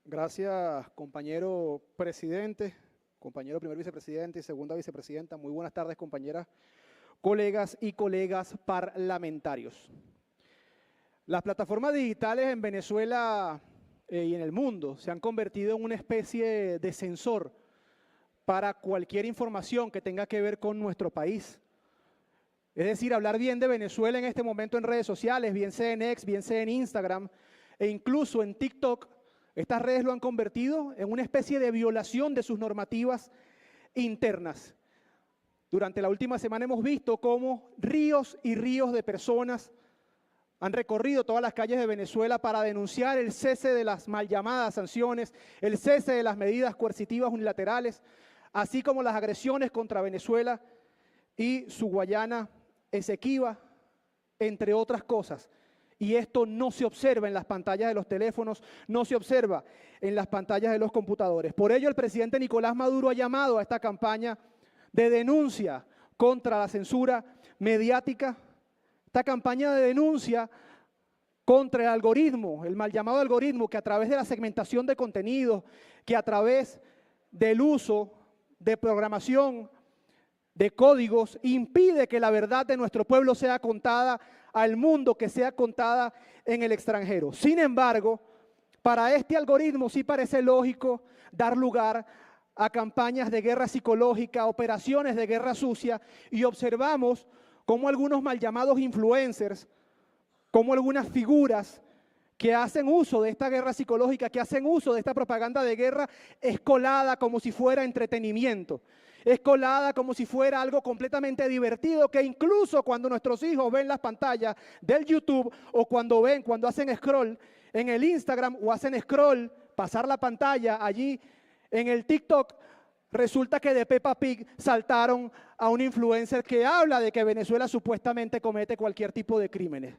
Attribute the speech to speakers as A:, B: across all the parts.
A: Gracias, compañero presidente, compañero primer vicepresidente y segunda vicepresidenta. Muy buenas tardes, compañeras, colegas y colegas parlamentarios. Las plataformas digitales en Venezuela y en el mundo se han convertido en una especie de censor para cualquier información que tenga que ver con nuestro país. Es decir, hablar bien de Venezuela en este momento en redes sociales, bien sea en X, bien sea en Instagram e incluso en TikTok, estas redes lo han convertido en una especie de violación de sus normativas internas. Durante la última semana hemos visto cómo ríos y ríos de personas han recorrido todas las calles de Venezuela para denunciar el cese de las mal llamadas sanciones, el cese de las medidas coercitivas unilaterales, así como las agresiones contra Venezuela y su Guayana Esequiba, entre otras cosas. Y esto no se observa en las pantallas de los teléfonos, no se observa en las pantallas de los computadores. Por ello, el presidente Nicolás Maduro ha llamado a esta campaña de denuncia contra la censura mediática, esta campaña de denuncia contra el algoritmo, el mal llamado algoritmo, que a través de la segmentación de contenidos, que a través del uso de programación, de códigos, impide que la verdad de nuestro pueblo sea contada al mundo, que sea contada en el extranjero. Sin embargo, para este algoritmo sí parece lógico dar lugar a campañas de guerra psicológica, operaciones de guerra sucia, y observamos cómo algunos mal llamados influencers, cómo algunas figuras que hacen uso de esta guerra psicológica, que hacen uso de esta propaganda de guerra, es colada como si fuera entretenimiento. Es colada como si fuera algo completamente divertido, que incluso cuando nuestros hijos ven las pantallas del YouTube o cuando hacen scroll en el Instagram o hacen scroll, pasar la pantalla allí en el TikTok, resulta que de Peppa Pig saltaron a un influencer que habla de que Venezuela supuestamente comete cualquier tipo de crímenes.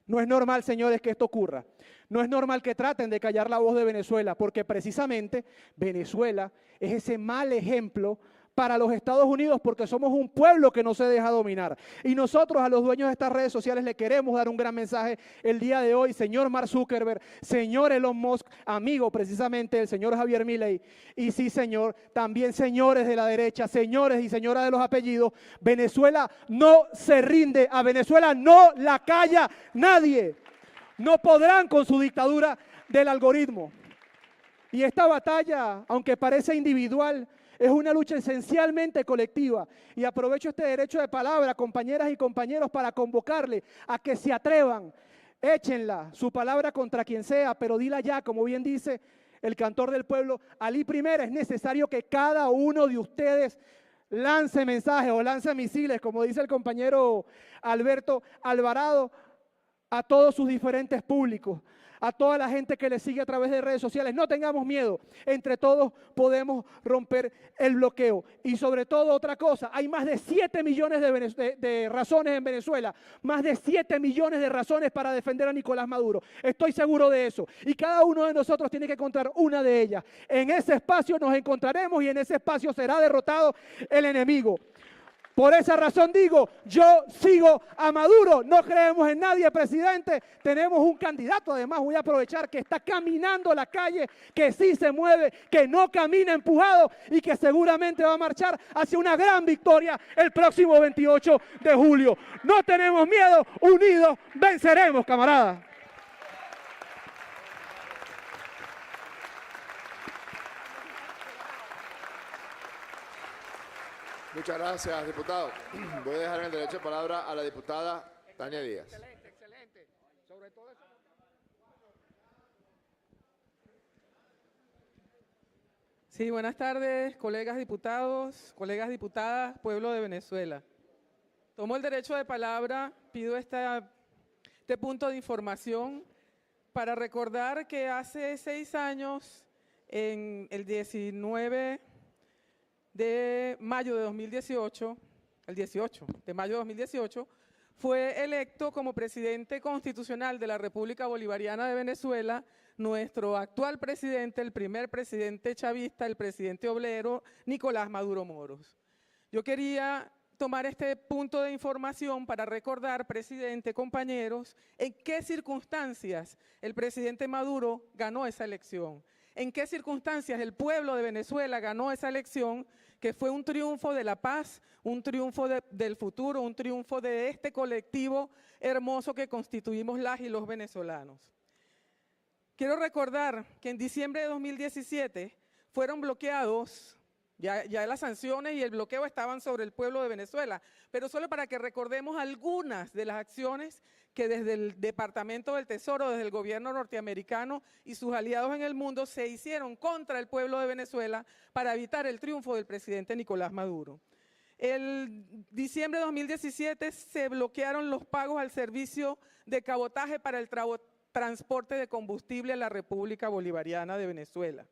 A: No es normal, señores, que esto ocurra. No es normal que traten de callar la voz de Venezuela, porque precisamente Venezuela es ese mal ejemplo para los Estados Unidos, porque somos un pueblo que no se deja dominar. Y nosotros a los dueños de estas redes sociales le queremos dar un gran mensaje el día de hoy, señor Mark Zuckerberg, señor Elon Musk, amigo precisamente del señor Javier Milei, y sí, señor, también señores de la derecha, señores y señoras de los apellidos, Venezuela no se rinde, a Venezuela no la calla nadie. No podrán con su dictadura del algoritmo. Y esta batalla, aunque parece individual, es una lucha esencialmente colectiva. Y aprovecho este derecho de palabra, compañeras y compañeros, para convocarle a que se atrevan. Échenla, su palabra contra quien sea, pero dila ya, como bien dice el cantor del pueblo, Alí Primera. Es necesario que cada uno de ustedes lance mensajes o lance misiles, como dice el compañero Alberto Alvarado, a todos sus diferentes públicos, a toda la gente que le sigue a través de redes sociales. No tengamos miedo, entre todos podemos romper el bloqueo. Y sobre todo otra cosa, hay más de 7 millones de razones en Venezuela, más de 7 millones de razones para defender a Nicolás Maduro. Estoy seguro de eso. Y cada uno de nosotros tiene que encontrar una de ellas. En ese espacio nos encontraremos y en ese espacio será derrotado el enemigo. Por esa razón digo, yo sigo a Maduro, no creemos en nadie, presidente, tenemos un candidato, además voy a aprovechar que está caminando la calle, que sí se mueve, que no camina empujado y que seguramente va a marchar hacia una gran victoria el próximo 28 de julio. No tenemos miedo, unidos venceremos, camaradas.
B: Muchas gracias, diputado. Voy a dejar en el derecho de palabra a la diputada Tania Díaz.
A: Excelente, excelente. Sobre todo eso.
C: Sí, buenas tardes, colegas diputados, colegas diputadas, pueblo de Venezuela. Tomo el derecho de palabra, pido este punto de información para recordar que hace 6 años, en el 19 de mayo de 2018, el 18 de mayo de 2018, fue electo como presidente constitucional de la República Bolivariana de Venezuela nuestro actual presidente, el primer presidente chavista, el presidente obrero, Nicolás Maduro Moros. Yo quería tomar este punto de información para recordar, presidente, compañeros, en qué circunstancias el presidente Maduro ganó esa elección, en qué circunstancias el pueblo de Venezuela ganó esa elección, que fue un triunfo de la paz, un triunfo del futuro, un triunfo de este colectivo hermoso que constituimos las y los venezolanos. Quiero recordar que en diciembre de 2017 fueron bloqueados, ya las sanciones y el bloqueo estaban sobre el pueblo de Venezuela, pero solo para que recordemos algunas de las acciones que desde el Departamento del Tesoro, desde el gobierno norteamericano y sus aliados en el mundo se hicieron contra el pueblo de Venezuela para evitar el triunfo del presidente Nicolás Maduro. En diciembre de 2017 se bloquearon los pagos al servicio de cabotaje para el transporte de combustible a la República Bolivariana de Venezuela.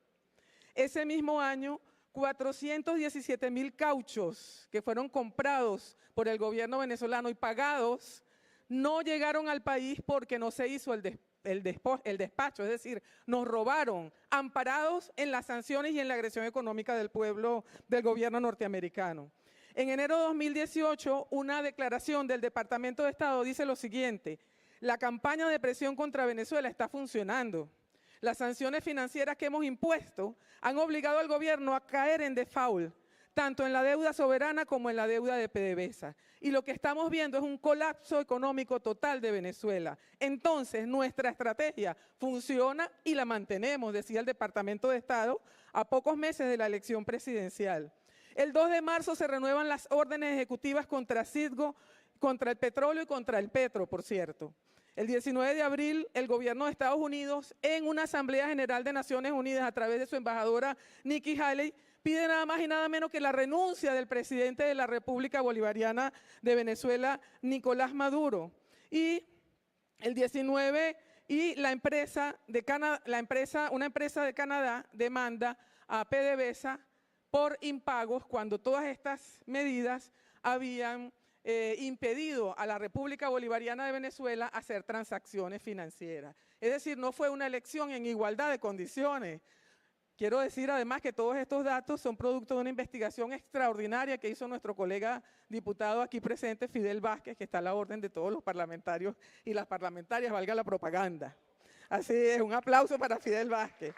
C: Ese mismo año, 417,000 cauchos que fueron comprados por el gobierno venezolano y pagados no llegaron al país porque no se hizo el despacho, es decir, nos robaron, amparados en las sanciones y en la agresión económica del pueblo del gobierno norteamericano. En enero de 2018, una declaración del Departamento de Estado dice lo siguiente: la campaña de presión contra Venezuela está funcionando. Las sanciones financieras que hemos impuesto han obligado al gobierno a caer en default, tanto en la deuda soberana como en la deuda de PDVSA. Y lo que estamos viendo es un colapso económico total de Venezuela. Entonces, nuestra estrategia funciona y la mantenemos, decía el Departamento de Estado, a pocos meses de la elección presidencial. El 2 de marzo se renuevan las órdenes ejecutivas contra Citgo, contra el petróleo y contra el petro, por cierto. El 19 de abril, el gobierno de Estados Unidos, en una Asamblea General de Naciones Unidas, a través de su embajadora Nikki Haley, pide nada más y nada menos que la renuncia del presidente de la República Bolivariana de Venezuela, Nicolás Maduro. Y el 19, una empresa de Canadá demanda a PDVSA por impagos cuando todas estas medidas habían impedido a la República Bolivariana de Venezuela hacer transacciones financieras. Es decir, no fue una elección en igualdad de condiciones. Quiero decir además que todos estos datos son producto de una investigación extraordinaria que hizo nuestro colega diputado aquí presente, Fidel Vázquez, que está a la orden de todos los parlamentarios y las parlamentarias, valga la propaganda. Así es, un aplauso para Fidel Vázquez.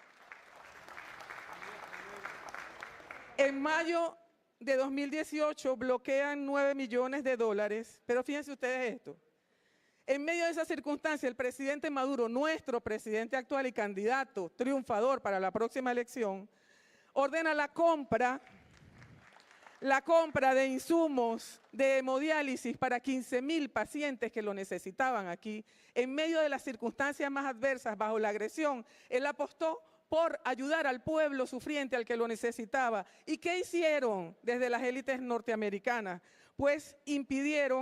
C: En mayo de 2018 bloquean $9 millones, pero fíjense ustedes esto. En medio de esa circunstancia, el presidente Maduro, nuestro presidente actual y candidato triunfador para la próxima elección, ordena la compra de insumos de hemodiálisis para 15,000 pacientes que lo necesitaban aquí. En medio de las circunstancias más adversas, bajo la agresión, él apostó por ayudar al pueblo sufriente, al que lo necesitaba. ¿Y qué hicieron desde las élites norteamericanas? Pues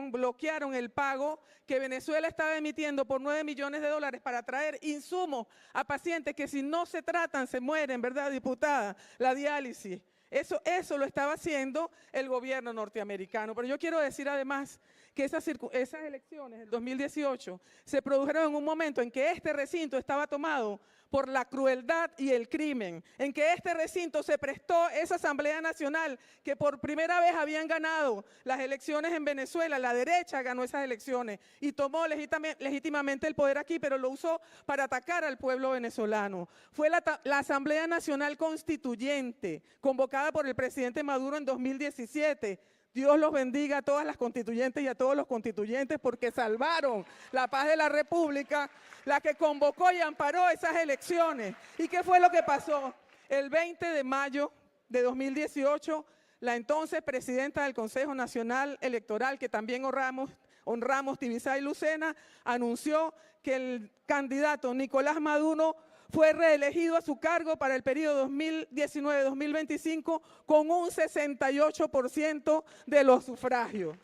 C: bloquearon el pago que Venezuela estaba emitiendo por $9 millones para traer insumos a pacientes que si no se tratan se mueren, ¿verdad, diputada? La diálisis. Eso lo estaba haciendo el gobierno norteamericano. Pero yo quiero decir además que esas elecciones del 2018 se produjeron en un momento en que este recinto estaba tomado por la crueldad y el crimen, en que este recinto se prestó esa Asamblea Nacional que por primera vez habían ganado las elecciones en Venezuela, la derecha ganó esas elecciones y tomó legítimamente el poder aquí, pero lo usó para atacar al pueblo venezolano. Fue la Asamblea Nacional Constituyente, convocada por el presidente Maduro en 2017, Dios los bendiga a todas las constituyentes y a todos los constituyentes porque salvaron la paz de la República, la que convocó y amparó esas elecciones. ¿Y qué fue lo que pasó? El 20 de mayo de 2018, la entonces presidenta del Consejo Nacional Electoral, que también honramos Tibisay Lucena, anunció que el candidato Nicolás Maduro fue reelegido a su cargo para el periodo 2019-2025 con un 68% de los sufragios.